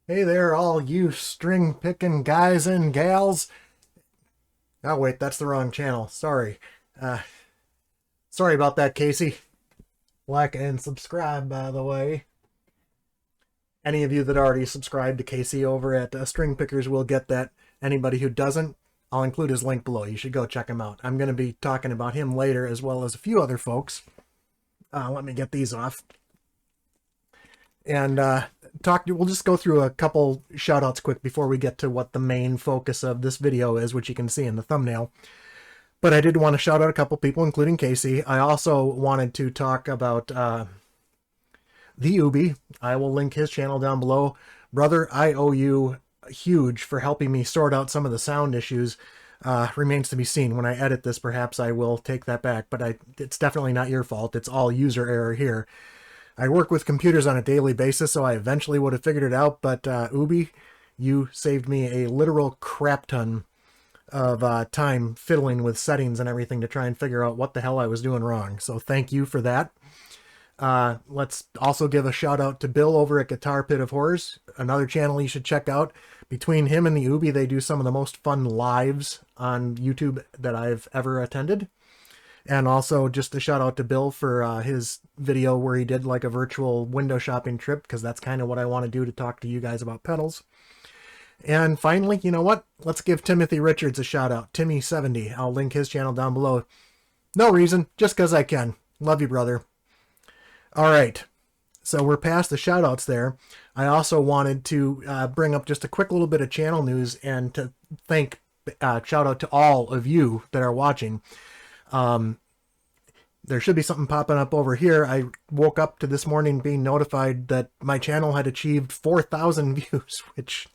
Hey there, all you string picking guys and gals. Oh, wait, that's the wrong channel. Sorry. Uh, sorry about that, Casey. Like and subscribe, by the way. Any of you that already subscribed to Casey over at String Pickers will get that. Anybody who doesn't, I'll include his link below. You should go check him out. I'm going to be talking about him later, as well as a few other folks. Let me get these off. And we'll just go through a couple shout outs quick before we get to what the main focus of this video is, which you can see in the thumbnail. But I did want to shout out a couple people, including Casey. I also wanted to talk about the Ubi. I will link his channel down below. Brother, I owe you huge for helping me sort out some of the sound issues. Remains to be seen. When I edit this, perhaps I will take that back, but it's definitely not your fault. It's all user error here. I work with computers on a daily basis, so I eventually would have figured it out, but Ubi, you saved me a literal crap ton of time fiddling with settings and everything to try and figure out what the hell I was doing wrong. So thank you for that. Let's also give a shout out to Bill over at Guitar Pit of Horrors, another channel you should check out. Between him and the Ubi, they do some of the most fun lives on YouTube that I've ever attended. And also just a shout out to Bill for his video where he did like a virtual window shopping trip, because that's kind of what I want to do to talk to you guys about pedals. And finally, you know what? Let's give Timothy Richards a shout out. Timmy70. I'll link his channel down below. No reason, just because I can. Love you, brother. All right. So we're past the shout outs there. I also wanted to bring up just a quick little bit of channel news and to shout out to all of you that are watching. There should be something popping up over here. I woke up to this morning being notified that my channel had achieved 4,000 views, which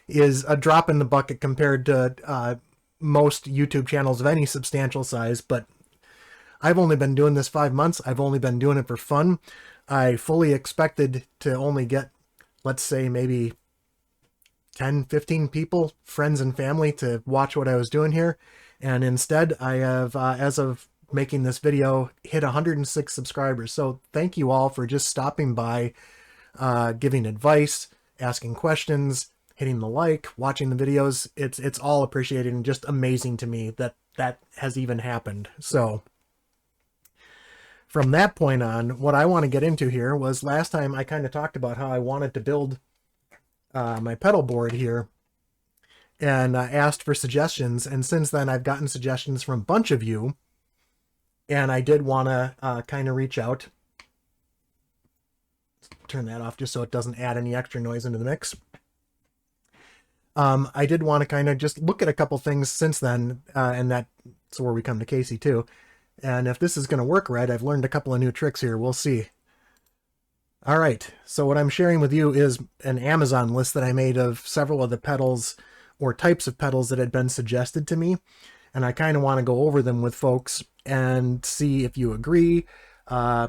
is a drop in the bucket compared to most YouTube channels of any substantial size. But I've only been doing this 5 months. I've only been doing it for fun. I fully expected to only get, let's say, maybe 10, 15 people, friends and family, to watch what I was doing here. And instead, I have, as of making this video, hit 106 subscribers. So thank you all for just stopping by, giving advice, asking questions, hitting the like, watching the videos. It's all appreciated and just amazing to me that that has even happened. So from that point on, what I want to get into here was, last time I kind of talked about how I wanted to build my pedal board here, and asked for suggestions. And since then, I've gotten suggestions from a bunch of you, and I did want to kind of reach out. Turn that off just so it doesn't add any extra noise into the mix. I did want to kind of just look at a couple things since then, and that's where we come to Casey too. And if this is going to work right, I've learned a couple of new tricks here. We'll see. All right, so what I'm sharing with you is an Amazon list that I made of several of the pedals or types of pedals that had been suggested to me. And I kind of want to go over them with folks and see if you agree,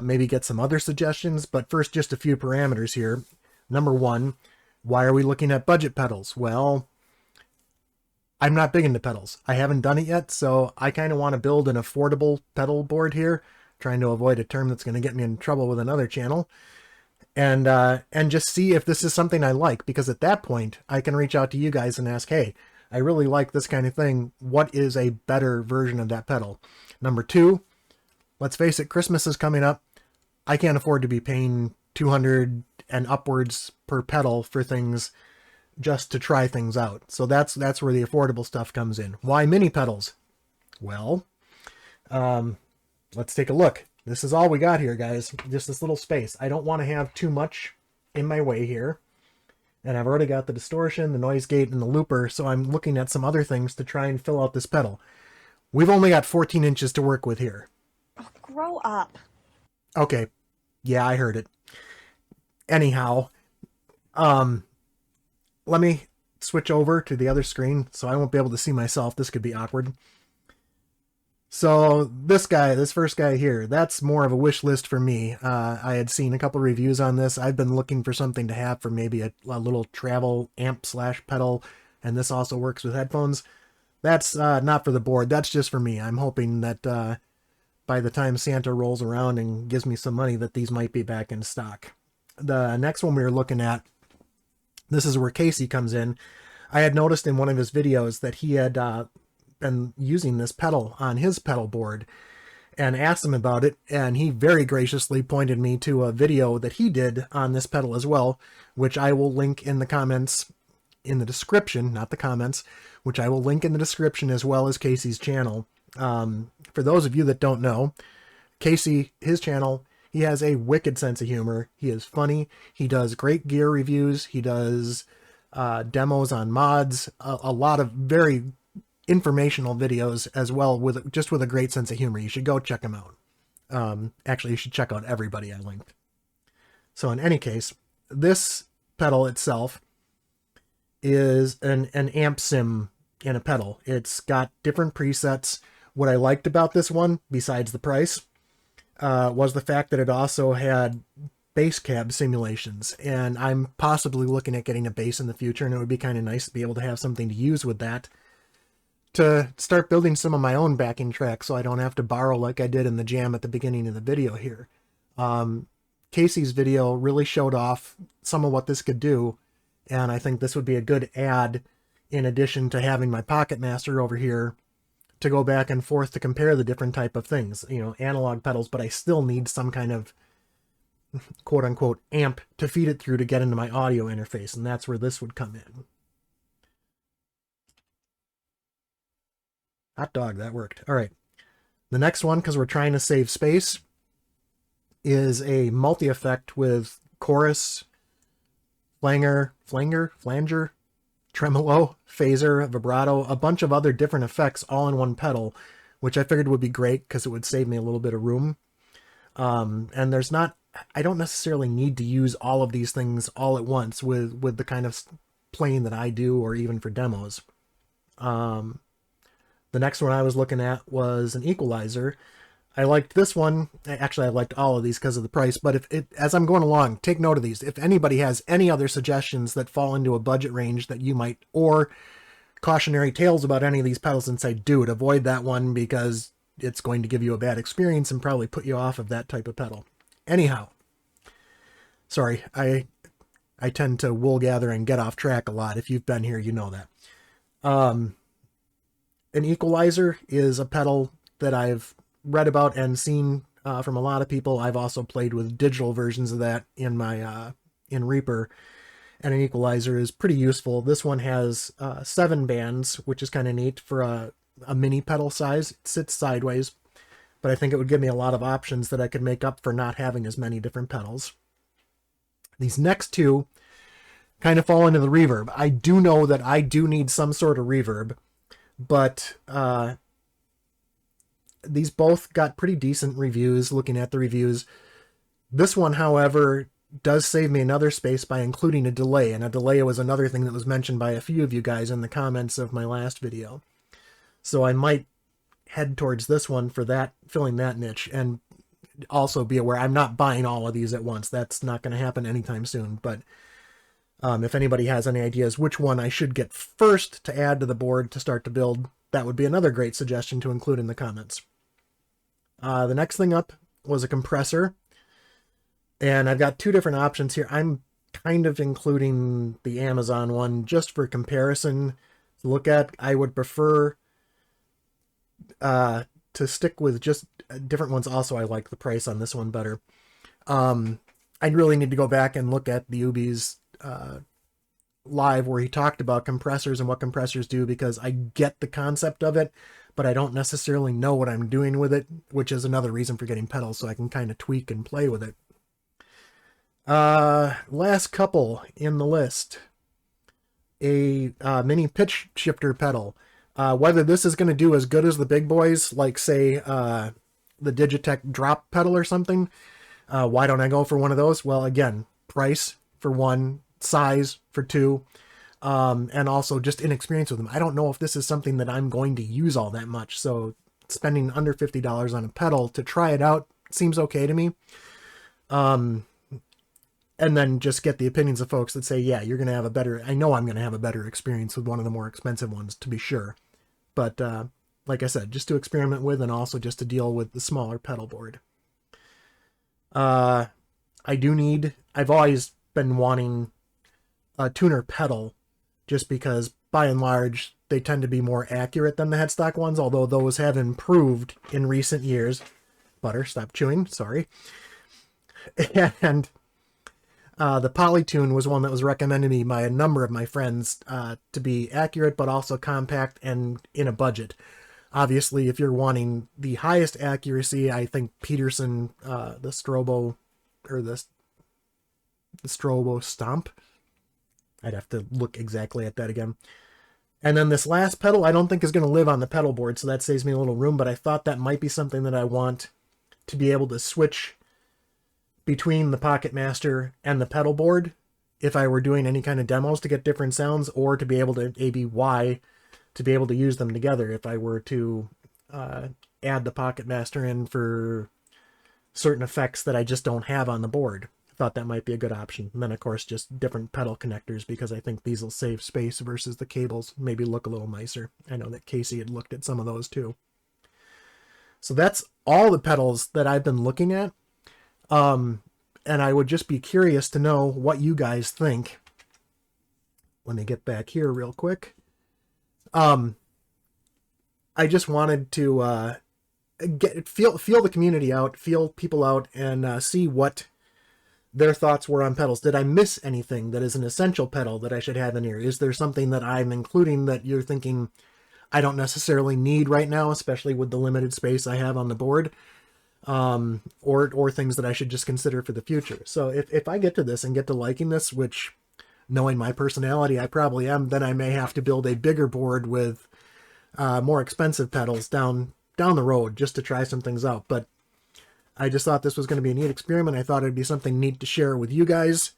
maybe get some other suggestions. But first, just a few parameters here. Number one, why are we looking at budget pedals? Well, I'm not big into pedals. I haven't done it yet, so I kind of want to build an affordable pedal board here, trying to avoid a term that's going to get me in trouble with another channel. And just see if this is something I like, because at that point I can reach out to you guys and ask, hey, I really like this kind of thing. What is a better version of that pedal? Number two, let's face it, Christmas is coming up. I can't afford to be paying $200 and upwards per pedal for things just to try things out. So that's where the affordable stuff comes in. Why mini pedals? Well, let's take a look. This is all we got here, guys. Just this little space. I don't want to have too much in my way here. And I've already got the distortion, the noise gate, and the looper, so I'm looking at some other things to try and fill out this pedal. We've only got 14 inches to work with here. Oh, grow up. Okay. Yeah, I heard it. Anyhow, let me switch over to the other screen so I won't be able to see myself. This could be awkward. So this first guy here, that's more of a wish list for me. I had seen a couple reviews on this. I've been looking for something to have for maybe a little travel amp / pedal, and this also works with headphones. That's not for the board. That's just for me. I'm hoping that by the time Santa rolls around and gives me some money, that these might be back in stock. The next one we were looking at This is where Casey comes in. I had noticed in one of his videos that he had been using this pedal on his pedal board, and asked him about it, and he very graciously pointed me to a video that he did on this pedal as well, which I will link in the comments, in the description, not the comments, which I will link in the description, as well as Casey's channel. For those of you that don't know, Casey, his channel, he has a wicked sense of humor. He is funny. He does great gear reviews. He does demos on mods, a lot of very informational videos as well, with a great sense of humor. You should go check him out. Actually, you should check out everybody I linked. So in any case, this pedal itself is an amp sim in a pedal. It's got different presets. What I liked about this one, besides the price, was the fact that it also had bass cab simulations, and I'm possibly looking at getting a bass in the future, and it would be kind of nice to be able to have something to use with that to start building some of my own backing tracks, so I don't have to borrow like I did in the jam at the beginning of the video here. Casey's video really showed off some of what this could do, and I think this would be a good add in addition to having my Pocket Master over here to go back and forth to compare the different type of things, you know, analog pedals, but I still need some kind of quote-unquote amp to feed it through to get into my audio interface, and that's where this would come in. Hot dog, that worked. All right. The next one, because we're trying to save space, is a multi-effect with chorus, flanger, tremolo, phaser, vibrato, a bunch of other different effects all in one pedal, which I figured would be great because it would save me a little bit of room. And there's not, I don't necessarily need to use all of these things all at once with the kind of playing that I do, or even for demos. The next one I was looking at was an equalizer. I liked this one. Actually, I liked all of these because of the price, but as I'm going along, take note of these. If anybody has any other suggestions that fall into a budget range that you might, or cautionary tales about any of these pedals, and say, dude, avoid that one because it's going to give you a bad experience and probably put you off of that type of pedal. Anyhow, sorry, I tend to wool gather and get off track a lot. If you've been here, you know that. An equalizer is a pedal that I've read about and seen from a lot of people. I've also played with digital versions of that in my in Reaper, and an equalizer is pretty useful. This one has 7 bands, which is kind of neat for a mini pedal size. It sits sideways, but I think it would give me a lot of options that I could make up for not having as many different pedals. These next two kind of fall into the reverb. I do know that I do need some sort of reverb, but these both got pretty decent reviews looking at the reviews. This one, however, does save me another space by including a delay, and a delay was another thing that was mentioned by a few of you guys in the comments of my last video. So I might head towards this one for that, filling that niche, and also be aware I'm not buying all of these at once. That's not going to happen anytime soon, but if anybody has any ideas which one I should get first to add to the board to start to build, that would be another great suggestion to include in the comments. The next thing up was a compressor, and I've got 2 different options here. I'm kind of including the Amazon one just for comparison to look at. I would prefer to stick with just different ones. Also, I like the price on this one better. I really need to go back and look at the Ubi's live where he talked about compressors and what compressors do, because I get the concept of it, but I don't necessarily know what I'm doing with it, which is another reason for getting pedals, so I can kind of tweak and play with it. Last couple in the list, a mini pitch shifter pedal. Whether this is going to do as good as the big boys, like say the Digitech drop pedal or something, why don't I go for one of those? Well, again, price for 1, size for 2, and also just inexperience with them. I don't know if this is something that I'm going to use all that much, so spending under $50 on a pedal to try it out seems okay to me. And then just get the opinions of folks that say, yeah, you're going to have a better, I know I'm going to have a better experience with one of the more expensive ones, to be sure. But like I said, just to experiment with, and also just to deal with the smaller pedal board. I've always been wanting a tuner pedal, just because by and large they tend to be more accurate than the headstock ones, although those have improved in recent years. Butter, stop chewing, sorry. And the Polytune was one that was recommended to me by a number of my friends to be accurate but also compact and in a budget. Obviously, if you're wanting the highest accuracy, I think Peterson, the Strobo, or the Strobo Stomp. I'd have to look exactly at that again. And then this last pedal, I don't think is going to live on the pedal board, so that saves me a little room, but I thought that might be something that I want to be able to switch between the Pocket Master and the pedal board if I were doing any kind of demos to get different sounds, or to be able to ABY to be able to use them together if I were to add the Pocket Master in for certain effects that I just don't have on the board. I thought that might be a good option. And then, of course, just different pedal connectors, because I think these will save space versus the cables, maybe look a little nicer. I know that Casey had looked at some of those too. So that's all the pedals that I've been looking at. And I would just be curious to know what you guys think. Let me get back here real quick. I just wanted to feel the community out, feel people out, and see what their thoughts were on pedals. Did I miss anything that is an essential pedal that I should have in here? Is there something that I'm including that you're thinking I don't necessarily need right now, especially with the limited space I have on the board? Or things that I should just consider for the future. So if I get to this and get to liking this, which, knowing my personality, I probably am, then I may have to build a bigger board with more expensive pedals down the road just to try some things out. But I just thought this was going to be a neat experiment. I thought it'd be something neat to share with you guys.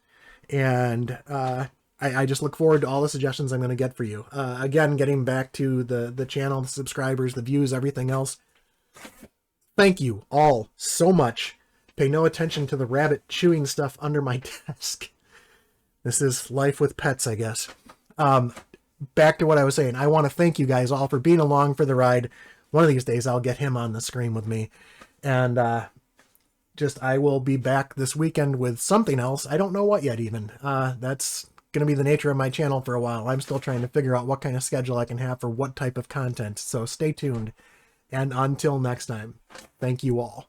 And I just look forward to all the suggestions I'm going to get for you. Again, getting back to the channel, the subscribers, the views, everything else. Thank you all so much. Pay no attention to the rabbit chewing stuff under my desk. This is life with pets, I guess. Back to what I was saying. I want to thank you guys all for being along for the ride. One of these days I'll get him on the screen with me. And I will be back this weekend with something else. I don't know what yet even. That's going to be the nature of my channel for a while. I'm still trying to figure out what kind of schedule I can have for what type of content. So stay tuned. And until next time, thank you all.